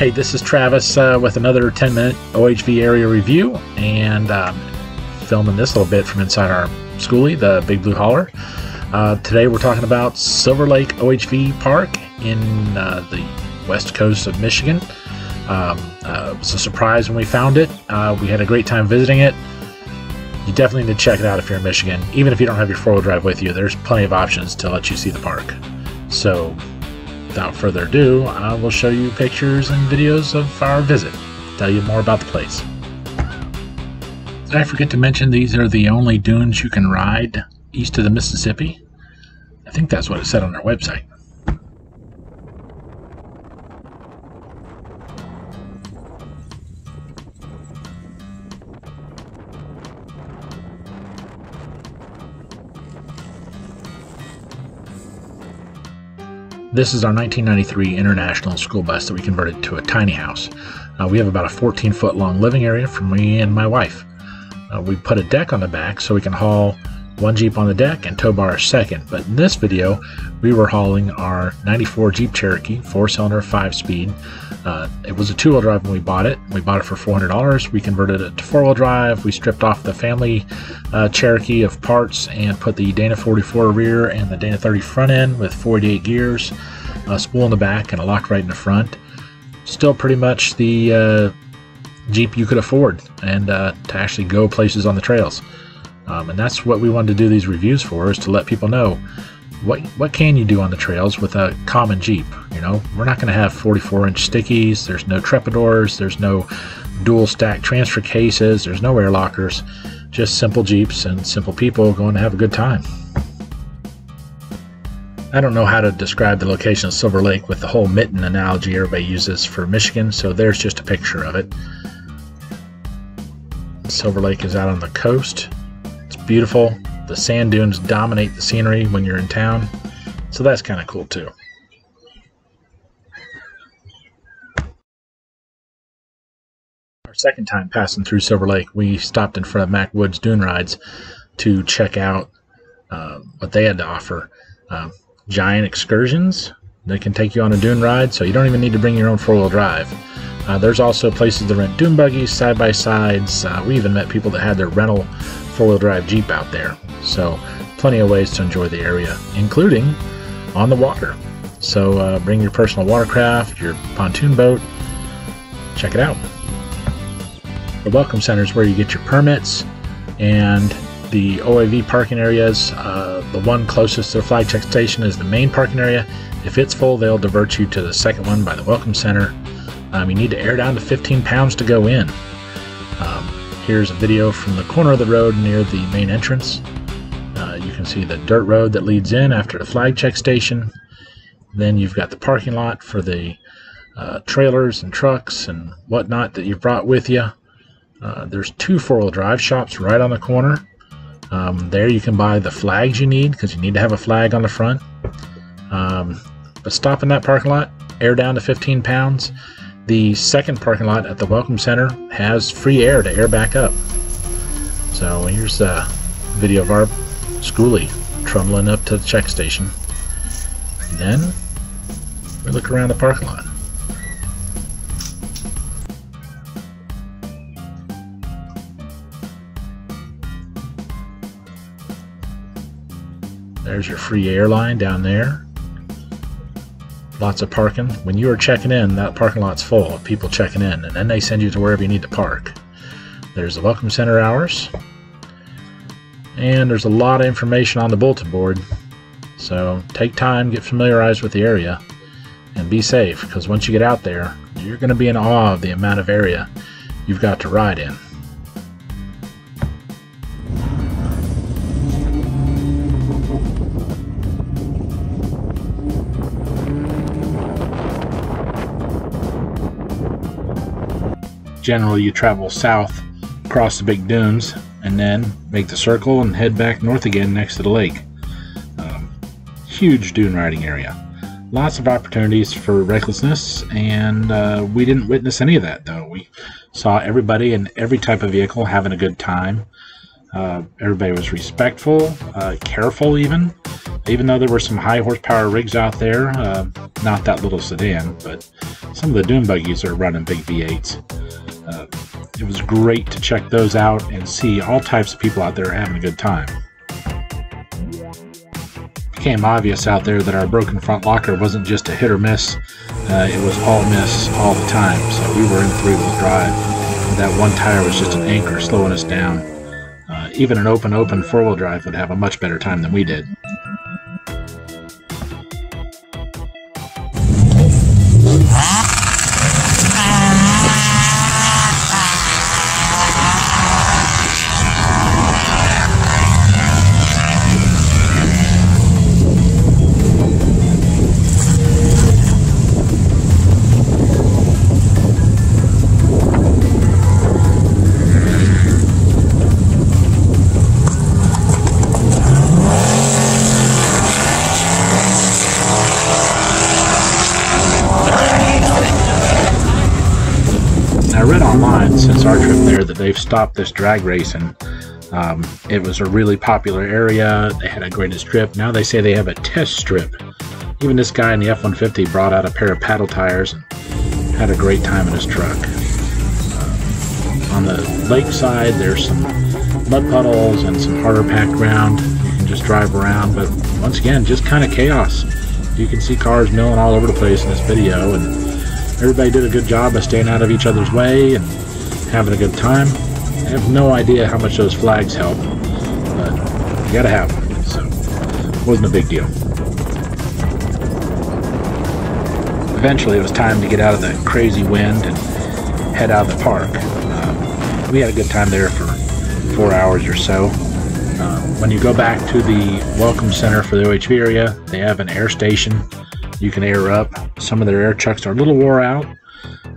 Hey, this is Travis with another 10-minute OHV area review, and filming this little bit from inside our Skoolie, the Big Blue Hauler. Today we're talking about Silver Lake OHV Park in the west coast of Michigan. It was a surprise when we found it. We had a great time visiting it. You definitely need to check it out if you're in Michigan. Even if you don't have your four-wheel drive with you, there's plenty of options to let you see the park. So, without further ado, I will show you pictures and videos of our visit, tell you more about the place. Did I forget to mention these are the only dunes you can ride east of the Mississippi? I think that's what it said on their website. This is our 1993 International school bus that we converted to a tiny house. We have about a 14-foot long living area for me and my wife. We put a deck on the back so we can haul one Jeep on the deck and tow bar a second. But in this video, we were hauling our 94 Jeep Cherokee, 4-cylinder, 5-speed. It was a 2-wheel drive when we bought it. We bought it for $400. We converted it to 4-wheel drive. We stripped off the family Cherokee of parts and put the Dana 44 rear and the Dana 30 front end with 48 gears, a spool in the back, and a lock right in the front. Still pretty much the Jeep you could afford and to actually go places on the trails. And that's what we wanted to do these reviews for, is to let people know what can you do on the trails with a common Jeep. You know, we're not going to have 44-inch stickies, there's no trepidors, there's no dual stack transfer cases, there's no air lockers, just simple Jeeps and simple people going to have a good time. I don't know how to describe the location of Silver Lake with the whole mitten analogy everybody uses for Michigan, so there's just a picture of it. Silver Lake is out on the coast. It's beautiful. The sand dunes dominate the scenery when you're in town, so that's kind of cool too. Our second time passing through Silver Lake, we stopped in front of Mac Woods Dune Rides to check out what they had to offer. Giant excursions. They can take you on a dune ride, so you don't even need to bring your own four-wheel drive. There's also places to rent dune buggies, side-by-sides. We even met people that had their rental four-wheel drive Jeep out there. So plenty of ways to enjoy the area, including on the water. So bring your personal watercraft, your pontoon boat, check it out. The Welcome Center is where you get your permits, and the OHV parking areas, the one closest to the flag check station is the main parking area. If it's full, they'll divert you to the second one by the Welcome Center. You need to air down to 15 pounds to go in. Here's a video from the corner of the road near the main entrance. You can see the dirt road that leads in after the flag check station. Then you've got the parking lot for the trailers and trucks and whatnot that you've brought with you. There's 2 4-wheel drive shops right on the corner. There you can buy the flags you need, because you need to have a flag on the front. But stop in that parking lot, air down to 15 pounds. The second parking lot at the Welcome Center has free air to air back up. So here's a video of our Skoolie trundling up to the check station. And then we look around the parking lot. There's your free airline down there. Lots of parking. When you are checking in, that parking lot's full of people checking in, and then they send you to wherever you need to park. There's the Welcome Center hours, and there's a lot of information on the bulletin board. So take time, get familiarized with the area, and be safe, because once you get out there, you're going to be in awe of the amount of area you've got to ride in. Generally, you travel south across the big dunes and then make the circle and head back north again next to the lake. Huge dune riding area. Lots of opportunities for recklessness, and we didn't witness any of that, though. We saw everybody in every type of vehicle having a good time. Everybody was respectful, careful even though there were some high horsepower rigs out there. not that little sedan, but some of the dune buggies are running big V8s. It was great to check those out and see all types of people out there having a good time. It became obvious out there that our broken front locker wasn't just a hit or miss, it was all miss all the time. So we were in three-wheel drive. That one tire was just an anchor slowing us down. Even an open four-wheel drive would have a much better time than we did. I read online since our trip there that they've stopped this drag racing. It was a really popular area. They had a great strip. Now they say they have a test strip. Even this guy in the F-150 brought out a pair of paddle tires and had a great time in his truck. On the lakeside, there's some mud puddles and some harder packed ground. You can just drive around, but once again, just kind of chaos. You can see cars milling all over the place in this video, and everybody did a good job of staying out of each other's way and having a good time. I have no idea how much those flags help, but you gotta have them, so it wasn't a big deal. Eventually it was time to get out of the crazy wind and head out of the park. We had a good time there for 4 hours or so. When you go back to the Welcome Center for the OHV area, they have an air station. You can air up. Some of their air trucks are a little wore out.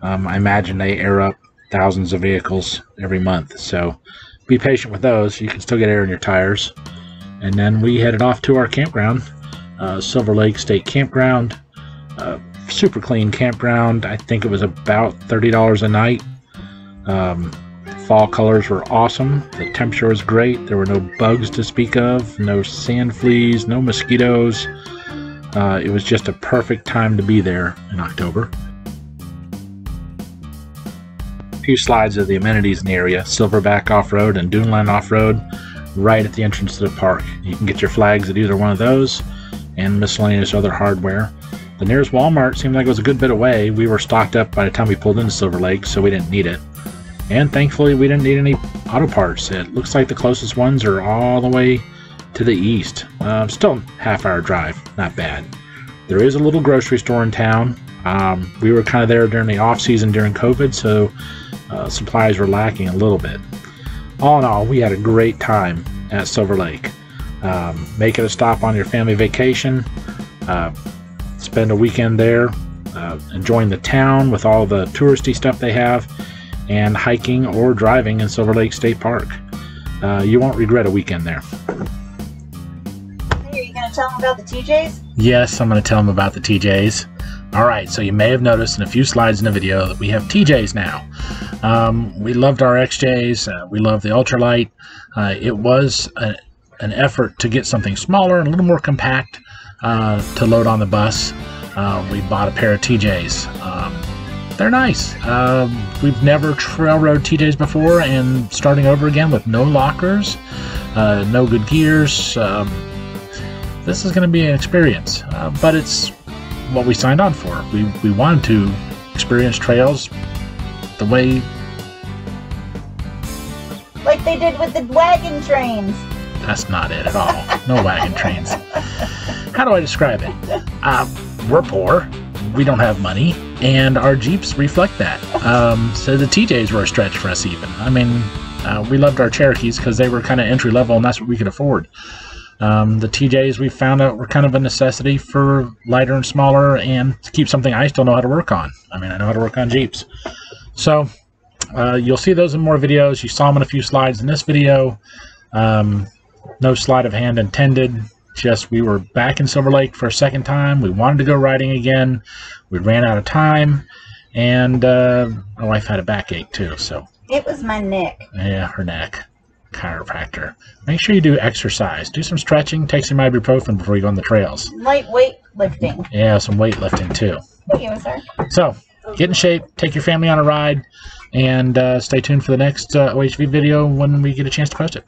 I imagine they air up thousands of vehicles every month, so be patient with those. You can still get air in your tires. And then we headed off to our campground, Silver Lake State Campground. Super clean campground. I think it was about $30 a night. Fall colors were awesome. The temperature was great. There were no bugs to speak of, no sand fleas, no mosquitoes. It was just a perfect time to be there in October. A few slides of the amenities in the area: Silverback Off-Road and Duneland Off-Road, right at the entrance to the park. You can get your flags at either one of those, and miscellaneous other hardware. The nearest Walmart seemed like it was a good bit away. We were stocked up by the time we pulled into Silver Lake, so we didn't need it. And thankfully, we didn't need any auto parts. It looks like the closest ones are all the way to the east. Still half-hour drive, not bad. There is a little grocery store in town. We were kind of there during the off-season during COVID, so supplies were lacking a little bit. All in all, we had a great time at Silver Lake. Make it a stop on your family vacation. Spend a weekend there, enjoying the town with all the touristy stuff they have, and hiking or driving in Silver Lake State Park. You won't regret a weekend there. Hey, are you going to tell them about the TJs? Yes, I'm going to tell them about the TJs. Alright, so you may have noticed in a few slides in the video that we have TJs now. We loved our XJs, we love the Ultralight. It was an effort to get something smaller and a little more compact to load on the bus. We bought a pair of TJs. They're nice. We've never trail rode TJs before, and starting over again with no lockers, no good gears, this is going to be an experience, but it's what we signed on for. We wanted to experience trails the way... like they did with the wagon trains. That's not it at all. No wagon trains. How do I describe it? We're poor. We don't have money, and our Jeeps reflect that. So the TJs were a stretch for us even. I mean, we loved our Cherokees because they were kind of entry level, and that's what we could afford. The TJs we found out were kind of a necessity for lighter and smaller, and to keep something I still know how to work on. I mean, I know how to work on Jeeps. So you'll see those in more videos. You saw them in a few slides in this video. No sleight of hand intended. Just we were back in Silver Lake for a second time. We wanted to go riding again. We ran out of time, and my wife had a backache too. So it was my neck. Yeah, her neck. chiropractor. Make sure you do exercise. Do some stretching. Take some ibuprofen before you go on the trails. Lightweight lifting. Yeah, some weightlifting too. Thank you, sir. So, get in shape. Take your family on a ride. And stay tuned for the next OHV video when we get a chance to post it.